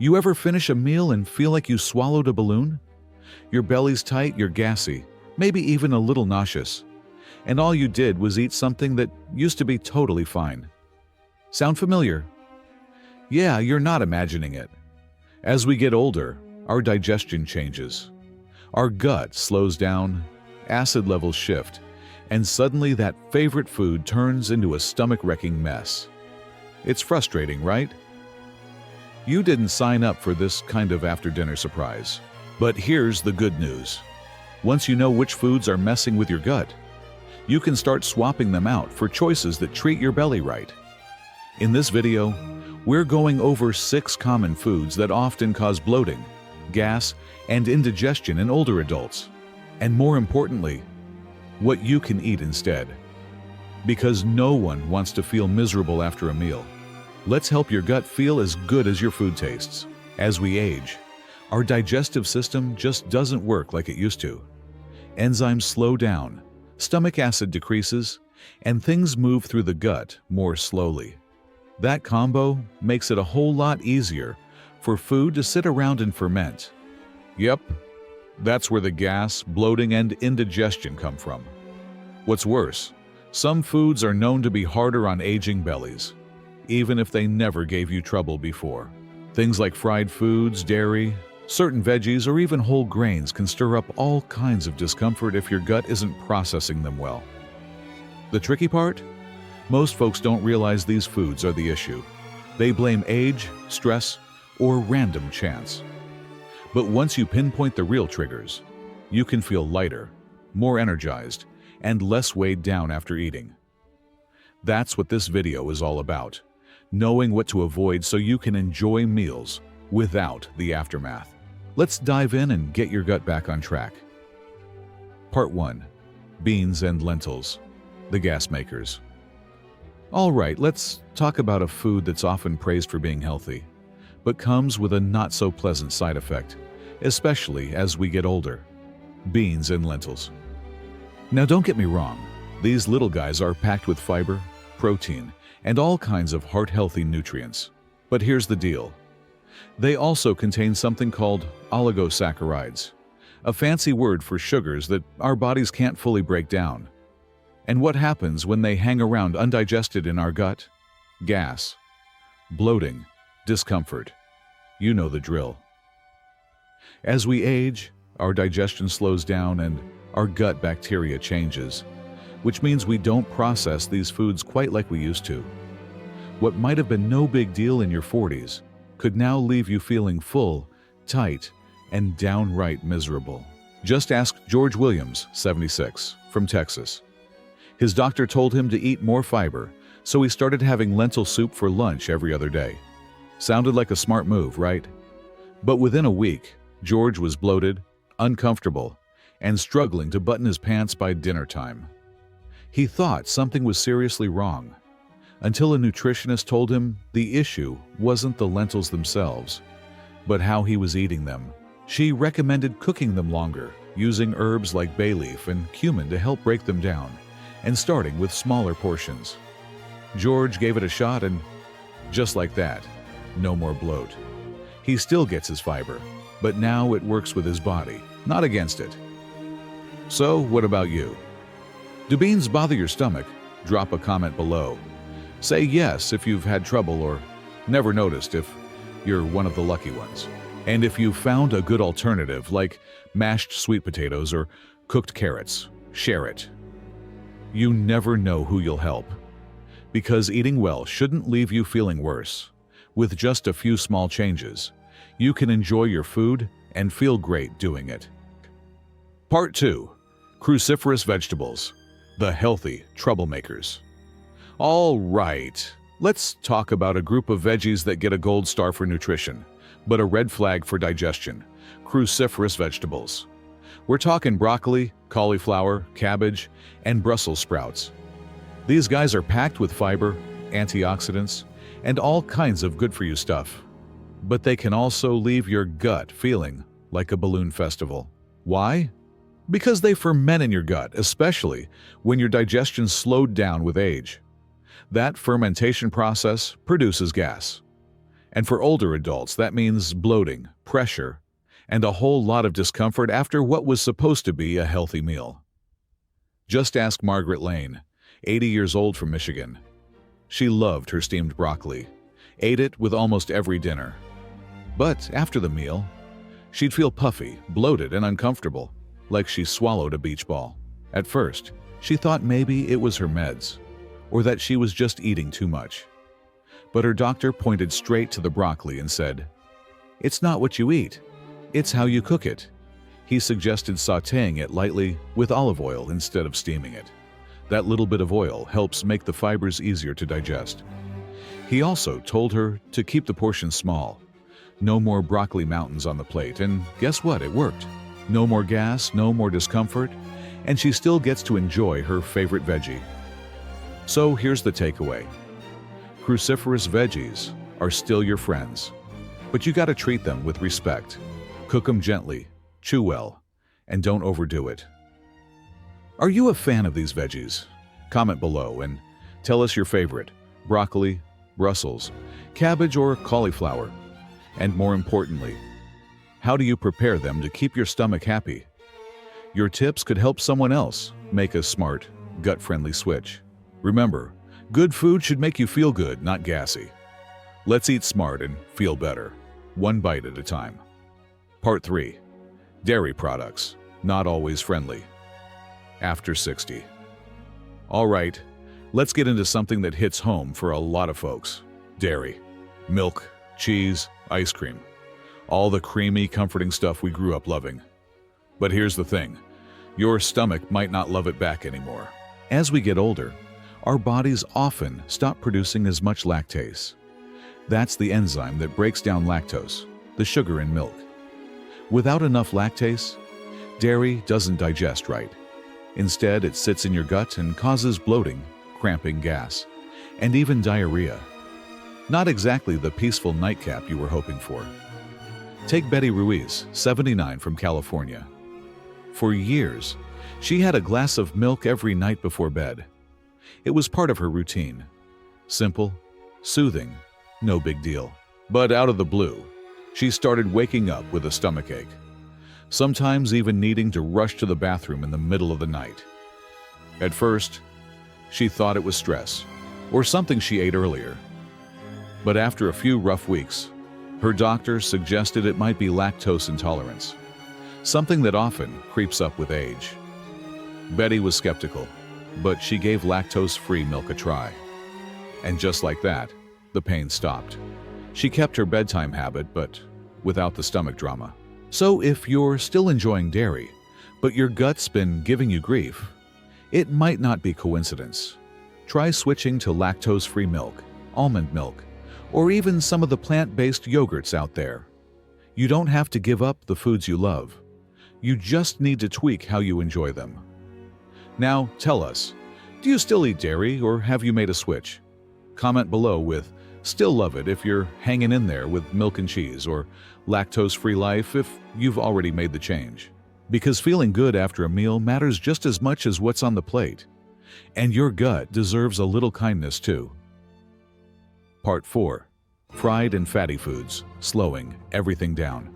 You ever finish a meal and feel like you swallowed a balloon? Your belly's tight, you're gassy, maybe even a little nauseous. And all you did was eat something that used to be totally fine. Sound familiar? Yeah, you're not imagining it. As we get older, our digestion changes. Our gut slows down, acid levels shift, and suddenly that favorite food turns into a stomach-wrecking mess. It's frustrating, right? You didn't sign up for this kind of after-dinner surprise. But here's the good news. Once you know which foods are messing with your gut, you can start swapping them out for choices that treat your belly right. In this video, we're going over 6 common foods that often cause bloating, gas, and indigestion in older adults. And more importantly, what you can eat instead. Because no one wants to feel miserable after a meal. Let's help your gut feel as good as your food tastes. As we age, our digestive system just doesn't work like it used to. Enzymes slow down, stomach acid decreases, and things move through the gut more slowly. That combo makes it a whole lot easier for food to sit around and ferment. Yep, that's where the gas, bloating, and indigestion come from. What's worse, some foods are known to be harder on aging bellies, even if they never gave you trouble before. Things like fried foods, dairy, certain veggies, or even whole grains can stir up all kinds of discomfort if your gut isn't processing them well. The tricky part? Most folks don't realize these foods are the issue. They blame age, stress, or random chance. But once you pinpoint the real triggers, you can feel lighter, more energized, and less weighed down after eating. That's what this video is all about. Knowing what to avoid so you can enjoy meals without the aftermath. Let's dive in and get your gut back on track. Part 1. Beans and lentils, the gas makers. All right, let's talk about a food that's often praised for being healthy, but comes with a not-so-pleasant side effect, especially as we get older. Beans and lentils. Now don't get me wrong, these little guys are packed with fiber, protein, and all kinds of heart-healthy nutrients. But here's the deal. They also contain something called oligosaccharides, a fancy word for sugars that our bodies can't fully break down. And what happens when they hang around undigested in our gut? Gas, bloating, discomfort. You know the drill. As we age, our digestion slows down and our gut bacteria changes, which means we don't process these foods quite like we used to. What might have been no big deal in your 40s could now leave you feeling full, tight, and downright miserable. Just ask George Williams, 76, from Texas. His doctor told him to eat more fiber, so he started having lentil soup for lunch every other day. Sounded like a smart move, right? But within a week, George was bloated, uncomfortable, and struggling to button his pants by dinner time. He thought something was seriously wrong, until a nutritionist told him the issue wasn't the lentils themselves, but how he was eating them. She recommended cooking them longer, using herbs like bay leaf and cumin to help break them down, and starting with smaller portions. George gave it a shot and, just like that, no more bloat. He still gets his fiber, but now it works with his body, not against it. So, what about you? Do beans bother your stomach? Drop a comment below. Say yes if you've had trouble, or never noticed if you're one of the lucky ones. And if you found a good alternative like mashed sweet potatoes or cooked carrots, share it. You never know who you'll help. Because eating well shouldn't leave you feeling worse. With just a few small changes, you can enjoy your food and feel great doing it. Part 2. Cruciferous vegetables, the healthy troublemakers. All right, let's talk about a group of veggies that get a gold star for nutrition, but a red flag for digestion: cruciferous vegetables. We're talking broccoli, cauliflower, cabbage, and Brussels sprouts. These guys are packed with fiber, antioxidants, and all kinds of good-for-you stuff. But they can also leave your gut feeling like a balloon festival. Why? Because they ferment in your gut, especially when your digestion's slowed down with age. That fermentation process produces gas. And for older adults, that means bloating, pressure, and a whole lot of discomfort after what was supposed to be a healthy meal. Just ask Margaret Lane, 80 years old from Michigan. She loved her steamed broccoli, ate it with almost every dinner. But after the meal, she'd feel puffy, bloated, and uncomfortable, like she swallowed a beach ball. At first, she thought maybe it was her meds, or that she was just eating too much. But her doctor pointed straight to the broccoli and said, "It's not what you eat, it's how you cook it." He suggested sautéing it lightly with olive oil instead of steaming it. That little bit of oil helps make the fibers easier to digest. He also told her to keep the portion small. No more broccoli mountains on the plate, and guess what? It worked. No more gas, no more discomfort, and she still gets to enjoy her favorite veggie. So here's the takeaway. Cruciferous veggies are still your friends, but you gotta treat them with respect. Cook them gently, chew well, and don't overdo it. Are you a fan of these veggies? Comment below and tell us your favorite: broccoli, Brussels, cabbage, or cauliflower. And more importantly, how do you prepare them to keep your stomach happy? Your tips could help someone else make a smart, gut-friendly switch. Remember, good food should make you feel good, not gassy. Let's eat smart and feel better, one bite at a time. Part 3. Dairy products, not always friendly. After 60. All right, let's get into something that hits home for a lot of folks. Dairy. Milk, cheese, ice cream. All the creamy, comforting stuff we grew up loving. But here's the thing. Your stomach might not love it back anymore. As we get older, our bodies often stop producing as much lactase. That's the enzyme that breaks down lactose, the sugar in milk. Without enough lactase, dairy doesn't digest right. Instead, it sits in your gut and causes bloating, cramping, gas, and even diarrhea. Not exactly the peaceful nightcap you were hoping for. Take Betty Ruiz, 79, from California. For years, she had a glass of milk every night before bed. It was part of her routine. Simple, soothing, no big deal. But out of the blue, she started waking up with a stomachache, sometimes even needing to rush to the bathroom in the middle of the night. At first, she thought it was stress, or something she ate earlier. But after a few rough weeks, her doctor suggested it might be lactose intolerance, something that often creeps up with age. Betty was skeptical, but she gave lactose-free milk a try. And just like that, the pain stopped. She kept her bedtime habit, but without the stomach drama. So if you're still enjoying dairy, but your gut's been giving you grief, it might not be coincidence. Try switching to lactose-free milk, almond milk, or even some of the plant-based yogurts out there. You don't have to give up the foods you love. You just need to tweak how you enjoy them. Now, tell us, do you still eat dairy or have you made a switch? Comment below with "Still love it" if you're hanging in there with milk and cheese, or lactose-free life if you've already made the change. Because feeling good after a meal matters just as much as what's on the plate. And your gut deserves a little kindness too. Part 4. Fried and fatty foods, slowing everything down.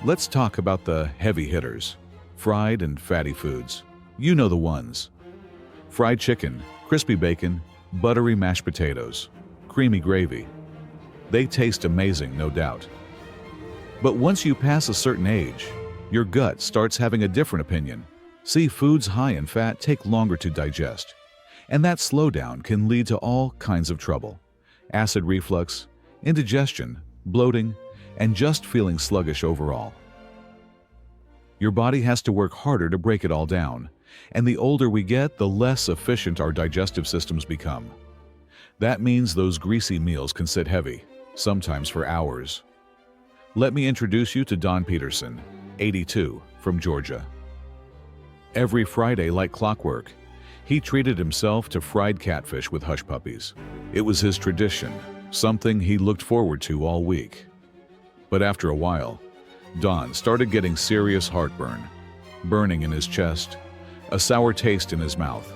Let's talk about the heavy hitters. Fried and fatty foods. You know the ones. Fried chicken, crispy bacon, buttery mashed potatoes, creamy gravy. They taste amazing, no doubt. But once you pass a certain age, your gut starts having a different opinion. See, foods high in fat take longer to digest, and that slowdown can lead to all kinds of trouble. Acid reflux, indigestion, bloating, and just feeling sluggish overall. Your body has to work harder to break it all down, and the older we get, the less efficient our digestive systems become. That means those greasy meals can sit heavy, sometimes for hours. Let me introduce you to Don Peterson, 82, from Georgia. Every Friday, like clockwork, he treated himself to fried catfish with hush puppies. It was his tradition, something he looked forward to all week. But after a while, Don started getting serious heartburn, burning in his chest, a sour taste in his mouth,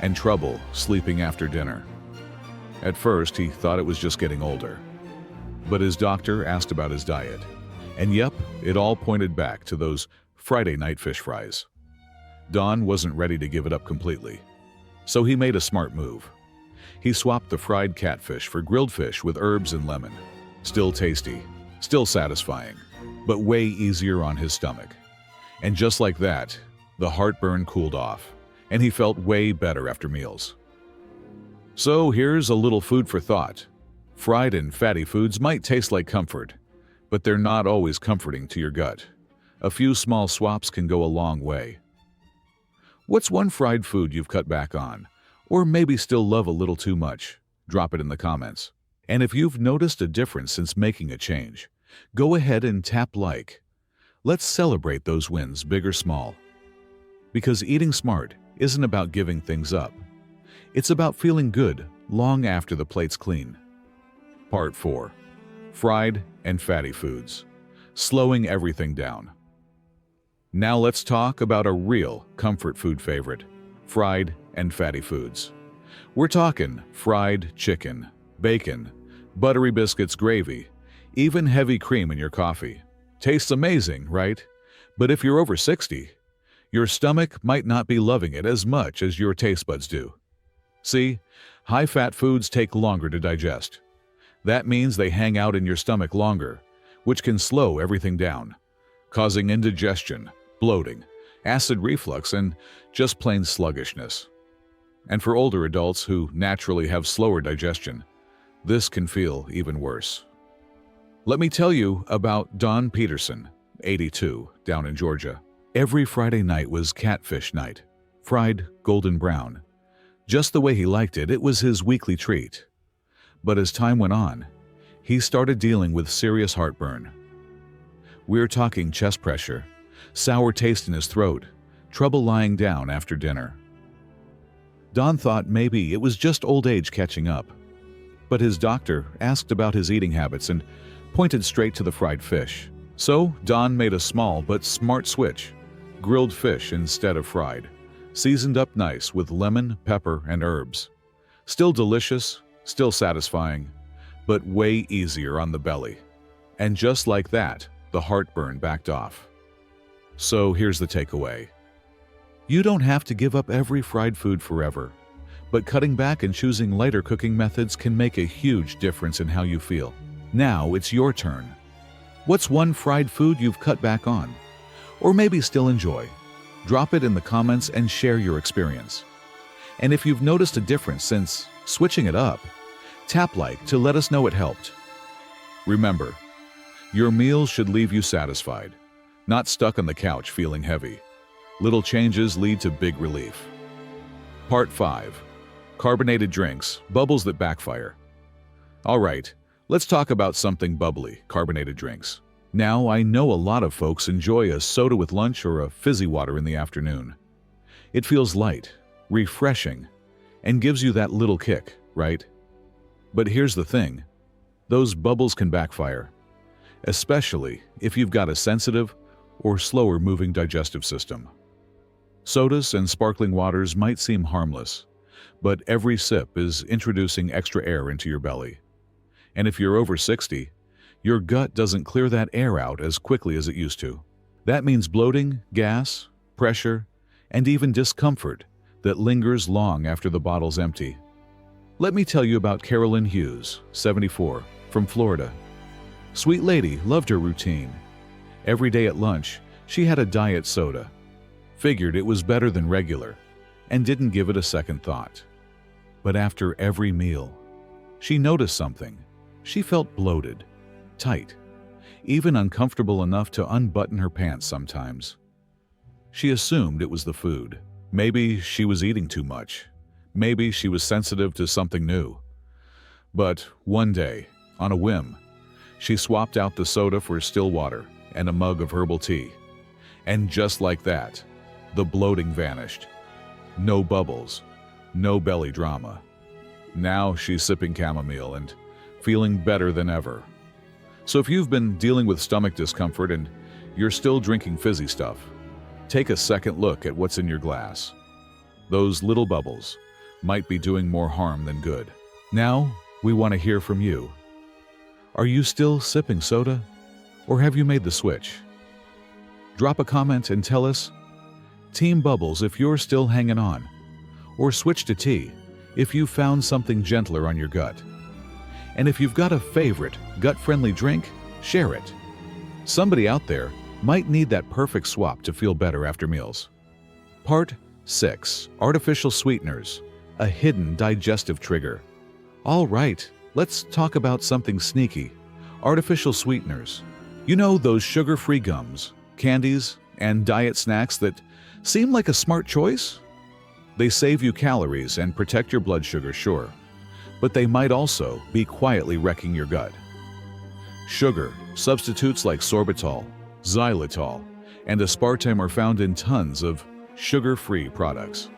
and trouble sleeping after dinner. At first, he thought it was just getting older. But his doctor asked about his diet. And yep, it all pointed back to those Friday night fish fries. Don wasn't ready to give it up completely. So he made a smart move. He swapped the fried catfish for grilled fish with herbs and lemon. Still tasty, still satisfying, but way easier on his stomach. And just like that, the heartburn cooled off, and he felt way better after meals. So here's a little food for thought. Fried and fatty foods might taste like comfort, but they're not always comforting to your gut. A few small swaps can go a long way. What's one fried food you've cut back on, or maybe still love a little too much? Drop it in the comments. And if you've noticed a difference since making a change, go ahead and tap like. Let's celebrate those wins, big or small. Because eating smart isn't about giving things up. It's about feeling good long after the plate's clean. Part 4. Fried and fatty foods. Slowing everything down. Now let's talk about a real comfort food favorite. Fried and fatty foods. We're talking fried chicken, bacon, buttery biscuits, gravy, even heavy cream in your coffee. Tastes amazing, right? But if you're over 60, your stomach might not be loving it as much as your taste buds do. See, high-fat foods take longer to digest. That means they hang out in your stomach longer, which can slow everything down, causing indigestion, bloating, acid reflux, and just plain sluggishness. And for older adults who naturally have slower digestion, this can feel even worse. Let me tell you about Don Peterson, 82, down in Georgia. Every Friday night was catfish night, fried golden brown. Just the way he liked it, it was his weekly treat. But as time went on, he started dealing with serious heartburn. We're talking chest pressure, sour taste in his throat, trouble lying down after dinner. Don thought maybe it was just old age catching up. But his doctor asked about his eating habits and pointed straight to the fried fish. So Don made a small but smart switch. Grilled fish instead of fried, seasoned up nice with lemon, pepper, and herbs. Still delicious, still satisfying, but way easier on the belly. And just like that, the heartburn backed off. So here's the takeaway. You don't have to give up every fried food forever, but cutting back and choosing lighter cooking methods can make a huge difference in how you feel. Now it's your turn. What's one fried food you've cut back on? Or maybe still enjoy? Drop it in the comments and share your experience. And if you've noticed a difference since switching it up, tap like to let us know it helped. Remember, your meals should leave you satisfied, not stuck on the couch feeling heavy. Little changes lead to big relief. Part 5. Carbonated drinks, bubbles that backfire. All right, let's talk about something bubbly, carbonated drinks. Now, I know a lot of folks enjoy a soda with lunch or a fizzy water in the afternoon. It feels light, refreshing, and gives you that little kick, right? But here's the thing. Those bubbles can backfire, especially if you've got a sensitive or slower-moving digestive system. Sodas and sparkling waters might seem harmless, but every sip is introducing extra air into your belly. And if you're over 60, your gut doesn't clear that air out as quickly as it used to. That means bloating, gas, pressure, and even discomfort that lingers long after the bottle's empty. Let me tell you about Carolyn Hughes, 74, from Florida. Sweet lady loved her routine. Every day at lunch, she had a diet soda. Figured it was better than regular, and didn't give it a second thought. But after every meal, she noticed something. She felt bloated, tight, even uncomfortable enough to unbutton her pants sometimes. She assumed it was the food. Maybe she was eating too much. Maybe she was sensitive to something new. But one day, on a whim, she swapped out the soda for still water and a mug of herbal tea. And just like that, the bloating vanished. No bubbles, no belly drama. Now she's sipping chamomile and feeling better than ever. So if you've been dealing with stomach discomfort and you're still drinking fizzy stuff, take a second look at what's in your glass. Those little bubbles might be doing more harm than good. Now, we want to hear from you. Are you still sipping soda? Or have you made the switch? Drop a comment and tell us. Team Bubbles if you're still hanging on. Or switch to tea if you found something gentler on your gut. And if you've got a favorite gut-friendly drink, share it. Somebody out there might need that perfect swap to feel better after meals. Part 6. Artificial sweeteners, a hidden digestive trigger. All right, let's talk about something sneaky. Artificial sweeteners. You know those sugar-free gums, candies, and diet snacks that seem like a smart choice? They save you calories and protect your blood sugar, sure, but they might also be quietly wrecking your gut. Sugar, substitutes like sorbitol, xylitol, and aspartame are found in tons of sugar-free products.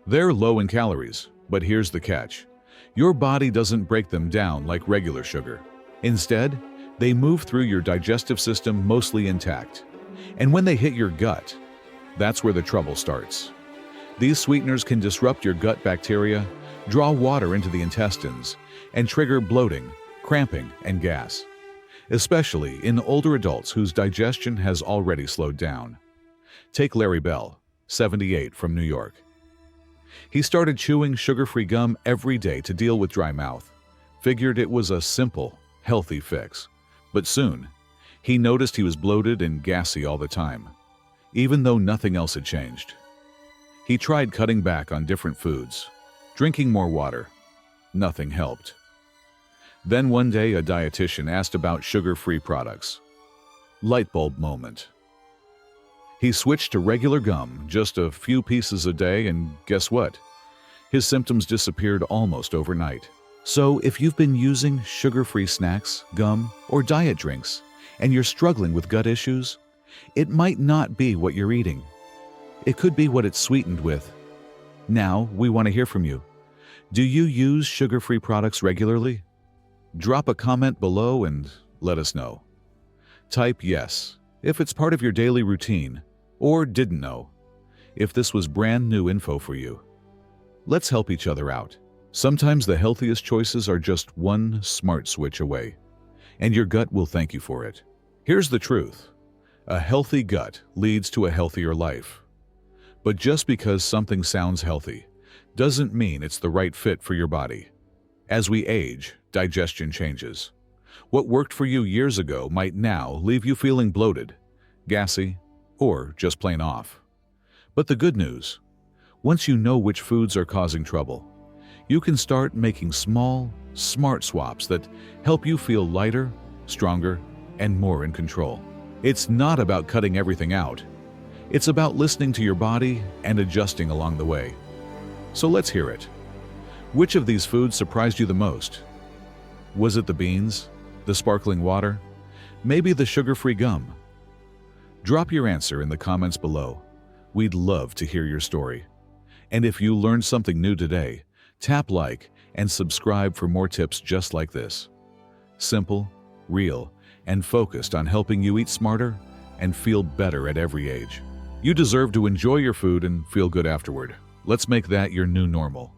They're low in calories, but here's the catch. Your body doesn't break them down like regular sugar. Instead, they move through your digestive system mostly intact. And when they hit your gut, that's where the trouble starts. These sweeteners can disrupt your gut bacteria, draw water into the intestines, and trigger bloating, cramping, and gas, especially in older adults whose digestion has already slowed down. Take Larry Bell, 78, from New York. He started chewing sugar-free gum every day to deal with dry mouth. Figured it was a simple, healthy fix. But soon, he noticed he was bloated and gassy all the time, even though nothing else had changed. He tried cutting back on different foods, drinking more water. Nothing helped. Then one day, a dietitian asked about sugar-free products. Light bulb moment. He switched to regular gum, just a few pieces a day, and guess what? His symptoms disappeared almost overnight. So if you've been using sugar-free snacks, gum, or diet drinks, and you're struggling with gut issues, it might not be what you're eating. It could be what it's sweetened with. Now, we want to hear from you. Do you use sugar-free products regularly? Drop a comment below and let us know. Type yes if it's part of your daily routine, or didn't know if this was brand new info for you. Let's help each other out. Sometimes the healthiest choices are just one smart switch away, and your gut will thank you for it. Here's the truth. A healthy gut leads to a healthier life. But just because something sounds healthy doesn't mean it's the right fit for your body. As we age, digestion changes. What worked for you years ago might now leave you feeling bloated, gassy, or just plain off. But the good news, once you know which foods are causing trouble, you can start making small, smart swaps that help you feel lighter, stronger, and more in control. It's not about cutting everything out. It's about listening to your body and adjusting along the way. So let's hear it. Which of these foods surprised you the most? Was it the beans, the sparkling water, maybe the sugar-free gum? Drop your answer in the comments below. We'd love to hear your story. And if you learned something new today, tap like and subscribe for more tips just like this. Simple, real, and focused on helping you eat smarter and feel better at every age. You deserve to enjoy your food and feel good afterward. Let's make that your new normal.